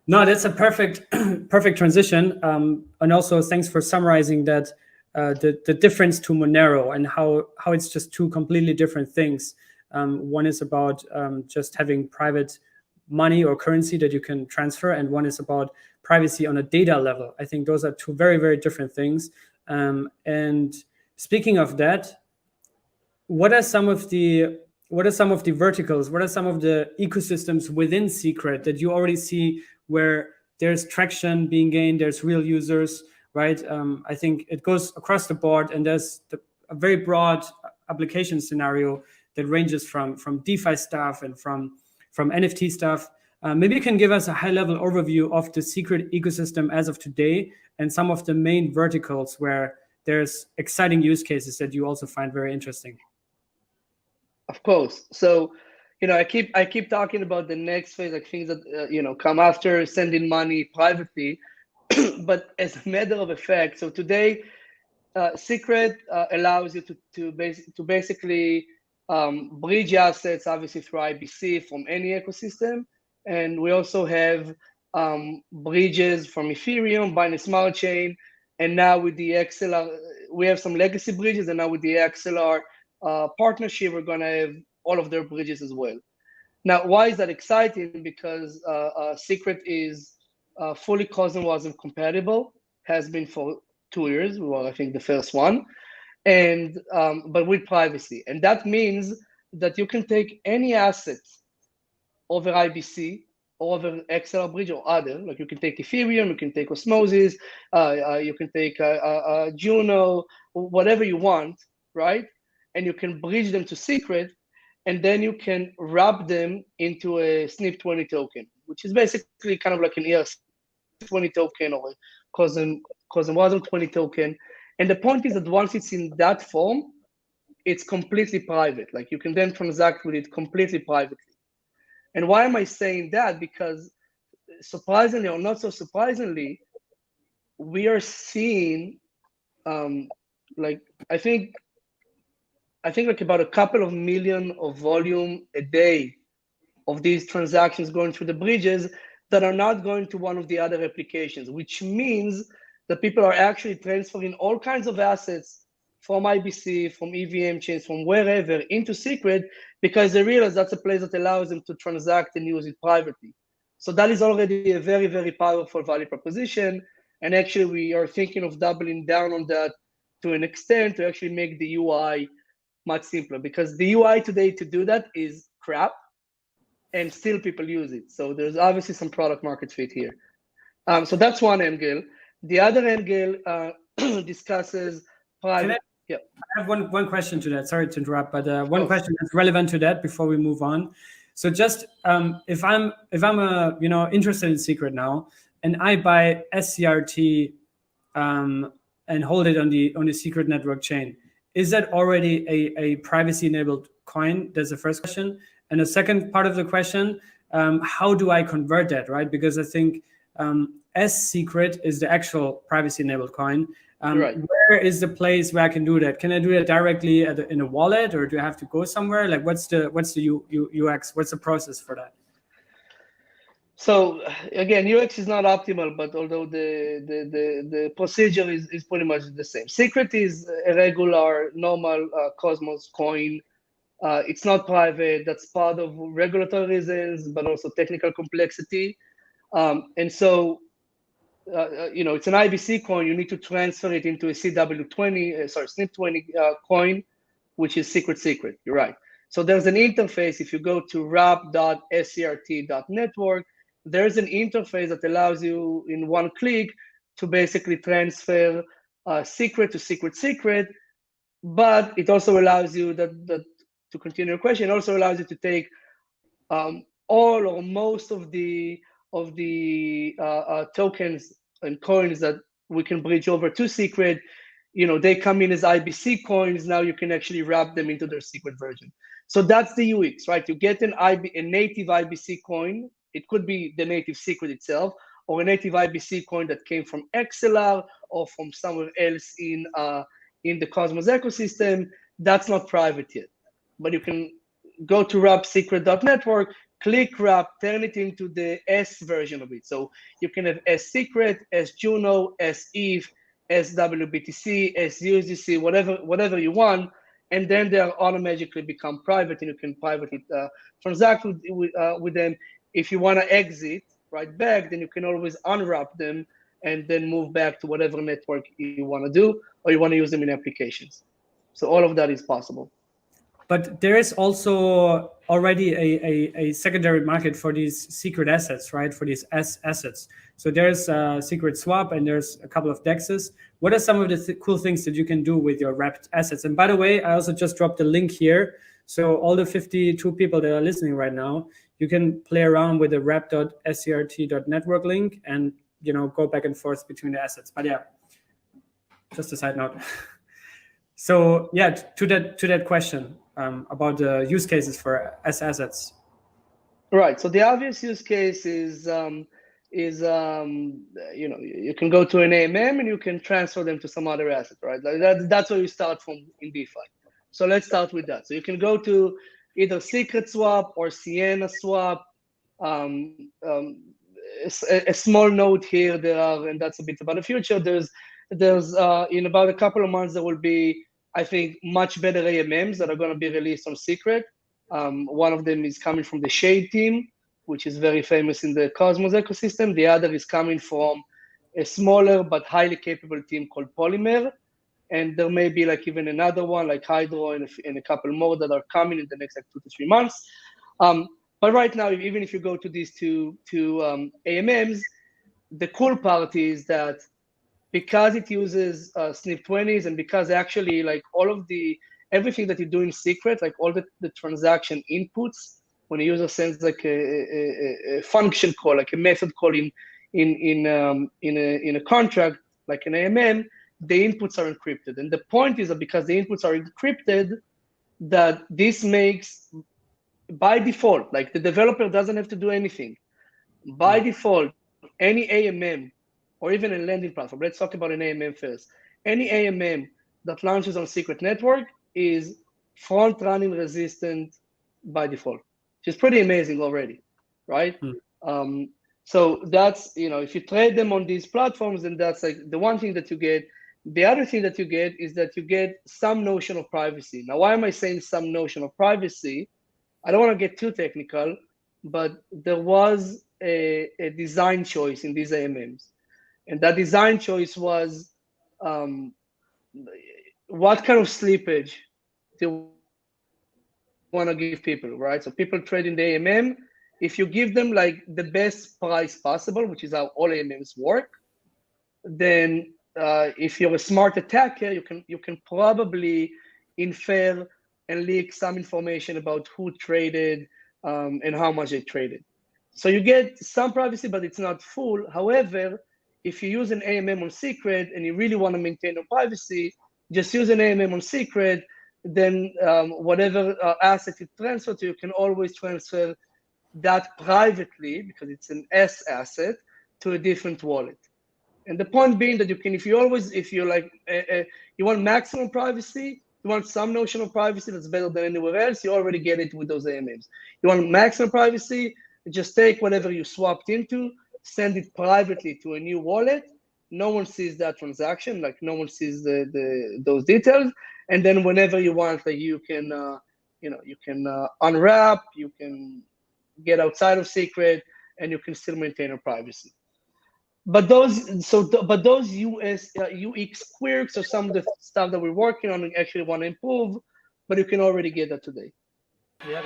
No, that's a perfect perfect transition. And also thanks for summarizing that the difference to Monero and how it's just two completely different things. One is about just having private money or currency that you can transfer, and one is about privacy on a data level. I think those are two very, very different things. And speaking of that, what are some of the verticals? What are some of the ecosystems within Secret that you already see where there's traction being gained, there's real users, right? I think it goes across the board, and there's a very broad application scenario that ranges from DeFi stuff and from NFT stuff. Maybe you can give us a high-level overview of the Secret ecosystem as of today and some of the main verticals where there's exciting use cases that you also find very interesting. Of course. So, I keep talking about the next phase, like things that come after sending money privately, but as a matter of fact, so today, Secret allows you to basically bridge assets, obviously through IBC from any ecosystem, and we also have bridges from Ethereum, Binance Smart Chain, and now with the XLR, we have some legacy bridges, and now with the XLR partnership, we're going to have all of their bridges as well. Now, why is that exciting? Because Secret is fully CosmWasm compatible, has been for 2 years. Well, I think the first one, and but with privacy, and that means that you can take any asset over IBC or over XLR bridge or other. Like you can take Ethereum, you can take Osmosis, you can take Juno, whatever you want, right? And you can bridge them to Secret, and then you can wrap them into a SNP20 token, which is basically kind of like an ERC20 token or a CosmWasm 20 token. And the point is that once it's in that form, it's completely private. Like you can then transact with it completely privately. And why am I saying that? Because surprisingly or not so surprisingly, we are seeing like I think like about a couple of million of volume a day of these transactions going through the bridges that are not going to one of the other applications, which means that people are actually transferring all kinds of assets from IBC, from EVM chains, from wherever into Secret, because they realize that's a place that allows them to transact and use it privately. So that is already a very, very powerful value proposition. And actually, we are thinking of doubling down on that to an extent to actually make the UI much simpler, because the UI today to do that is crap, and still people use it. So there's obviously some product market fit here. So that's one angle. The other angle discusses private. I have one question to that. Sorry to interrupt, but one question that's relevant to that before we move on. So just if I'm interested in Secret now, and I buy sCRT and hold it on the Secret network chain, is that already a privacy enabled coin? That's the first question. And the second part of the question, how do I convert that, right? Because I think sSCRT is the actual privacy enabled coin. Right. Where is the place where I can do that? Can I do that directly in a wallet, or do I have to go somewhere? Like, what's the UX? What's the process for that? So again, UX is not optimal, but although the procedure is pretty much the same. Secret is a regular, normal Cosmos coin. It's not private. That's part of regulatory reasons, but also technical complexity. And so, it's an IBC coin. You need to transfer it into a SNP20 coin, which is secret. You're right. So there's an interface. If you go to wrap.scrt.network, there's an interface that allows you in one click to basically transfer Secret to Secret. But it also allows you that to continue your question, it also allows you to take all or most of the tokens and coins that we can bridge over to Secret. They come in as IBC coins. Now you can actually wrap them into their Secret version. So that's the UX, right? You get a native IBC coin. It could be the native Secret itself, or a native IBC coin that came from XLR or from somewhere else in the Cosmos ecosystem. That's not private yet, but you can go to wrapsecret.network, click wrap, turn it into the S version of it. So you can have sSCRT, sJuno, sETH, SWBTC, SUSDC, whatever you want, and then they are automatically become private, and you can privately transact with them. If you want to exit right back, then you can always unwrap them and then move back to whatever network you want to do, or you want to use them in applications. So all of that is possible. But there is also already a secondary market for these secret assets, right? For these assets. So there's a secret swap and there's a couple of DEXs. What are some of the cool things that you can do with your wrapped assets? And by the way, I also just dropped the link here. So all the 52 people that are listening right now, you can play around with the wrap.scrt.network link and go back and forth between the assets. But yeah, just a side note. So yeah, to that question about the use cases for assets. Right. So the obvious use case is you can go to an AMM and you can transfer them to some other asset, right? That's where you start from in DeFi. So let's start with that. So you can go to either Secret Swap or Sienna Swap. A small note here, and that's a bit about the future. There's in about a couple of months, there will be, I think, much better AMMs that are going to be released on Secret. One of them is coming from the Shade team, which is very famous in the Cosmos ecosystem. The other is coming from a smaller but highly capable team called Polymer. And there may be even another one like Hydro and a couple more that are coming in the next 2 to 3 months. But right now, even if you go to these two AMMs, the cool part is that because it uses SNP20s and because actually all of everything that you do in Secret, like all the transaction inputs, when a user sends a function call, like a method call in a contract, like an AMM, the inputs are encrypted. And the point is that because the inputs are encrypted, that this makes, by default, the developer doesn't have to do anything. By default, any AMM, or even a lending platform, let's talk about an AMM first. Any AMM that launches on Secret Network is front-running resistant by default, which is pretty amazing already, right? So that's, if you trade them on these platforms, then that's the one thing that you get. The other thing that you get is that you get some notion of privacy. Now, why am I saying some notion of privacy? I don't want to get too technical, but there was a design choice in these AMMs. And that design choice was what kind of slippage do you want to give people, right? So people trade in the AMM. If you give them the best price possible, which is how all AMMs work, then if you're a smart attacker, you can probably infer and leak some information about who traded and how much they traded. So you get some privacy, but it's not full. However, if you use an AMM on Secret and you really want to maintain your privacy, just use an AMM on Secret. Then whatever asset you transfer to, you can always transfer that privately, because it's an S asset, to a different wallet. And the point being that you can, if you want maximum privacy, you want some notion of privacy that's better than anywhere else, you already get it with those AMMs. You want maximum privacy, just take whatever you swapped into, send it privately to a new wallet. No one sees that transaction, no one sees those details. And then whenever you want, you can unwrap, you can get outside of Secret, and you can still maintain your privacy. But those UX quirks are some of the stuff that we're working on and actually want to improve, but you can already get that today. Yeah.